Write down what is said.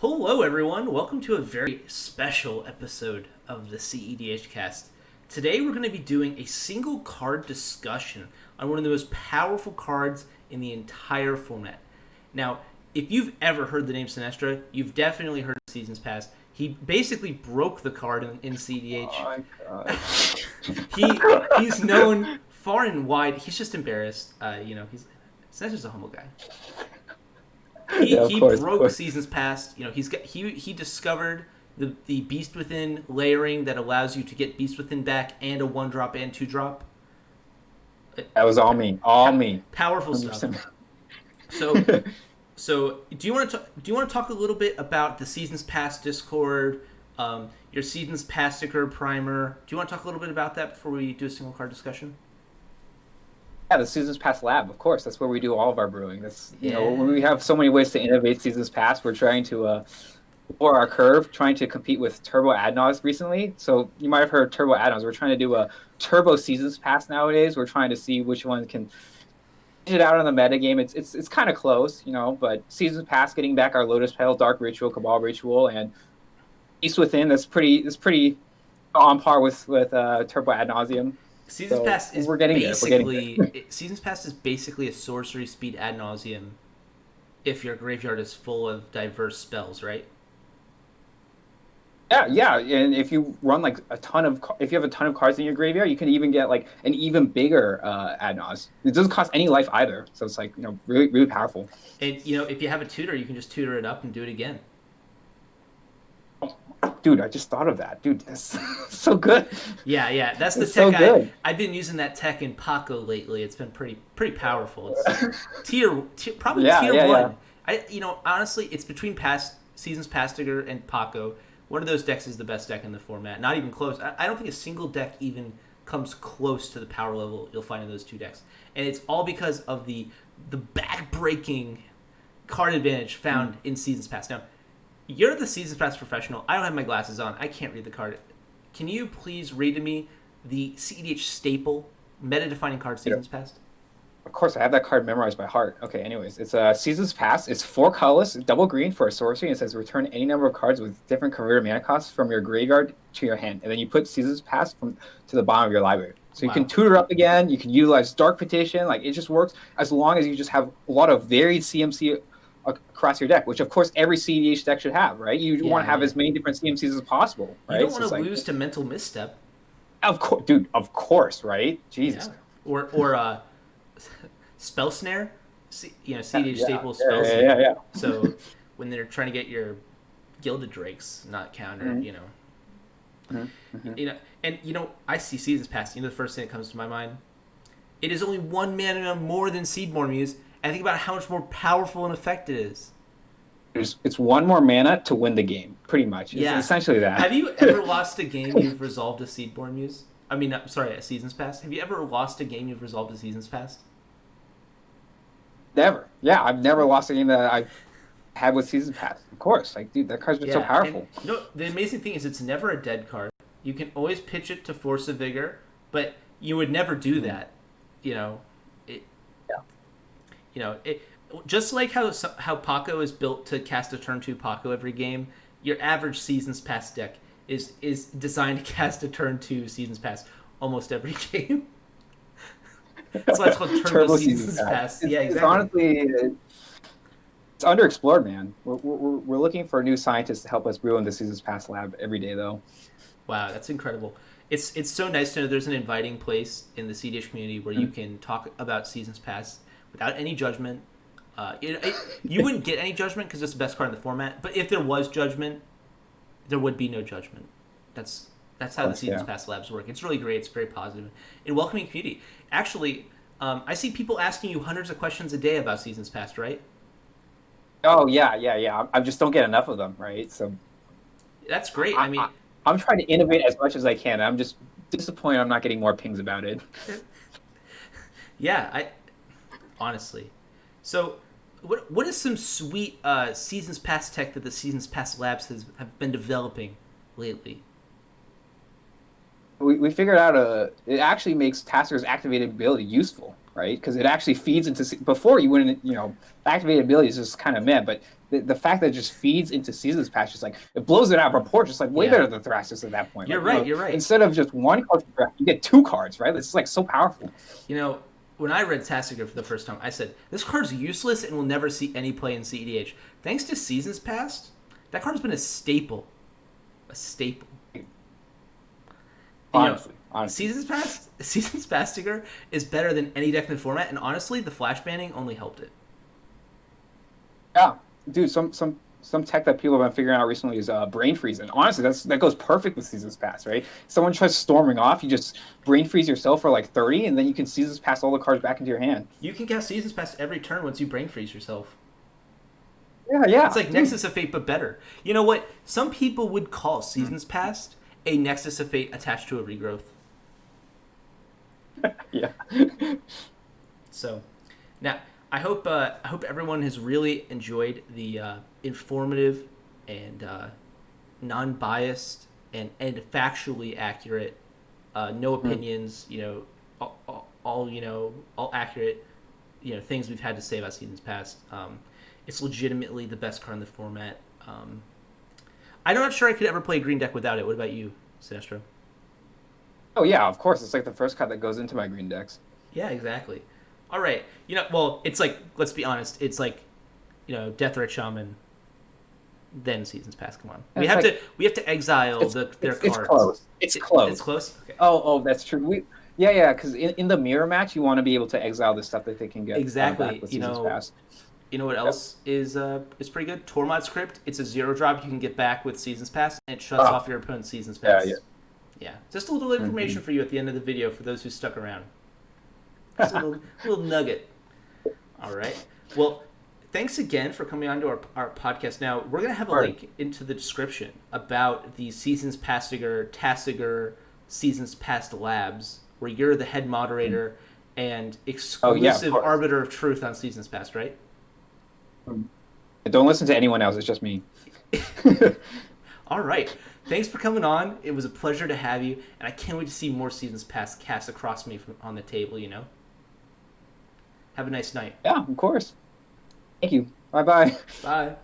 Hello, everyone. Welcome to a very special episode of the cEDH cast. Today, we're going to be doing a single card discussion on one of the most powerful cards in the entire format. Now, if you've ever heard the name Sinestra, you've definitely heard of Seasons Past. He basically broke the card in cEDH. Oh my god. He's known far and wide. He's just embarrassed. Sinestra's a humble guy. Yeah, of He course, of broke course. Seasons Past. He discovered the Beast Within layering that allows you to get Beast Within back and a 1-drop and 2-drop. That was all me. All me. Powerful stuff. 100%. So do you want to talk a little bit about the Seasons Past Discord, your Seasons Past sticker primer? Do you want to talk a little bit about that before we do a single card discussion? Yeah, the Seasons Past Lab, of course. That's where we do all of our brewing. That's Yeah. when we have so many ways to innovate Seasons Past. We're trying to lower our curve, trying to compete with Turbo Adnos recently. So you might have heard Turbo Adnos. We're trying to do a Turbo Seasons Pass nowadays. We're trying to see which one can it out on the meta game. It's kind of close, but Seasons Pass getting back our Lotus Petal, Dark Ritual, Cabal Ritual, and East Within. That's pretty on par with Turbo Ad Nauseum. Seasons So Past is we're getting there. Seasons Past is basically a sorcery speed ad nauseum if your graveyard is full of diverse spells, right? Yeah, and if you run like if you have a ton of cards in your graveyard, you can even get like an even bigger Ad Naus. It doesn't cost any life either, so it's like really powerful. And if you have a tutor, you can just tutor it up and do it again. Dude, I just thought of that. Dude, that's so good. Yeah, that's the It's so tech. good. I've been using that tech in Paco lately. It's been pretty powerful. It's probably Yeah, tier yeah, one. yeah. Honestly, it's between Seasons Pastiger and Paco. One of those decks is the best deck in the format. Not even close. I don't think a single deck even comes close to the power level you'll find in those two decks. And it's all because of the back-breaking card advantage found in Seasons Past. Now, you're the Seasons Past professional. I don't have my glasses on. I can't read the card. Can you please read to me the cEDH staple meta-defining card Seasons Past? Of course, I have that card memorized by heart. Okay, anyways, it's a Seasons Pass. It's 4 colorless, double green for a sorcery. And it says return any number of cards with different converted mana costs from your graveyard to your hand, and then you put Seasons Pass to the bottom of your library. So you can tutor up again. You can utilize Dark Petition. Like it just works as long as you just have a lot of varied CMC across your deck, which of course every cEDH deck should have, right? You want to have as many different CMCs as possible, right? You don't want to lose to Mental Misstep. Of course, dude. Of course, right? Jesus. Yeah. Or Spell Snare, cEDH staple Spell Snare. Yeah. So when they're trying to get your Gilded Drakes not countered, I see Seasons Past. The first thing that comes to my mind, it is only 1 mana more than Seedborn Muse. And think about how much more powerful and effective it is. It's 1 more mana to win the game, pretty much. It's essentially that. Have you ever lost a game you've resolved a Seedborn Muse? A Seasons Past. Have you ever lost a game you've resolved a Seasons Past? Never. Yeah, I've never lost a game that I've had with Seasons Past. Of course. Like, dude, that card's been so powerful. And, the amazing thing is it's never a dead card. You can always pitch it to Force of Vigor, but you would never do that. Just like how Paco is built to cast a turn 2 Paco every game, your average Seasons Past deck is designed to cast a turn 2 Seasons Past almost every game. That's why it's called Turbo Seasons Past. Yeah, exactly. It's honestly, it's underexplored, man. We're looking for new scientists to help us brew in the Seasons Past lab every day, though. Wow, that's incredible. It's so nice to know there's an inviting place in the cEDH community where you can talk about Seasons Past without any judgment. You wouldn't get any judgment because it's the best card in the format. But if there was judgment, there would be no judgment. That's how the Seasons Past labs work. It's really great. It's very positive and welcoming community. Actually, I see people asking you hundreds of questions a day about Seasons Past, right? Oh yeah. I just don't get enough of them, right? So that's great. I'm trying to innovate as much as I can. I'm just disappointed I'm not getting more pings about it. Yeah, honestly. So, what is some sweet Seasons Past tech that the Seasons Past labs have been developing lately? We figured out it actually makes Tasker's activated ability useful, right? Because it actually feeds into before you wouldn't, activated ability is just kind of meh, but the fact that it just feeds into seasons pass, just like it blows it out of proportion, just like way Yeah. better than Thraxus at that point. You're Like, right. You're right. instead of just one card from draft, you get two cards, right? It's like so powerful. You know, when I read Tassiger for the first time, I said, this card's useless and will never see any play in CEDH. Thanks to Seasons Past, that card's been a staple. A staple. Honestly. Seasons Pastiger is better than any deck in the format, and honestly, the flash banning only helped it. Yeah, dude. Some tech that people have been figuring out recently is brain freeze, and honestly, that goes perfect with Seasons Pass, right? Someone tries storming off, you just brain freeze yourself for like 30, and then you can Seasons Pass all the cards back into your hand. You can cast Seasons Pass every turn once you brain freeze yourself. Yeah. It's like dude. Nexus of Fate, but better. You know what? Some people would call Seasons Past a Nexus of Fate attached to a regrowth. Yeah. So, now I hope everyone has really enjoyed the informative and non-biased and factually accurate, no opinions. All accurate. Things we've had to say about Seasons Past. It's legitimately the best card in the format. I'm not sure I could ever play a green deck without it. What about you, Sinestro? Oh yeah, of course. It's like the first card that goes into my green decks. Yeah, exactly. All right. It's like, let's be honest. It's like, Death Red Shaman, then Seasons Pass. Come on. We have to exile their cards. It's close. It's close. It's close. Okay. Oh, that's true. Because in the mirror match, you want to be able to exile the stuff that they can get. Exactly. Back with Seasons Pass. You know what else is pretty good? Tormod's Crypt. It's a 0-drop you can get back with Seasons Pass, and it shuts off your opponent's Seasons Pass. Yeah. Just a little information for you at the end of the video for those who stuck around. Just a little nugget. All right. Well, thanks again for coming on to our podcast. Now, we're going to have a link into the description about the Seasons Tassiger Seasons Past Labs, where you're the head moderator and exclusive arbiter of truth on Seasons Past, right? Don't listen to anyone else. It's just me. All right. Thanks for coming on. It was a pleasure to have you, and I can't wait to see more Seasons Past cast across me on the table, Have a nice night. Yeah, of course. Thank you. Bye-bye. Bye.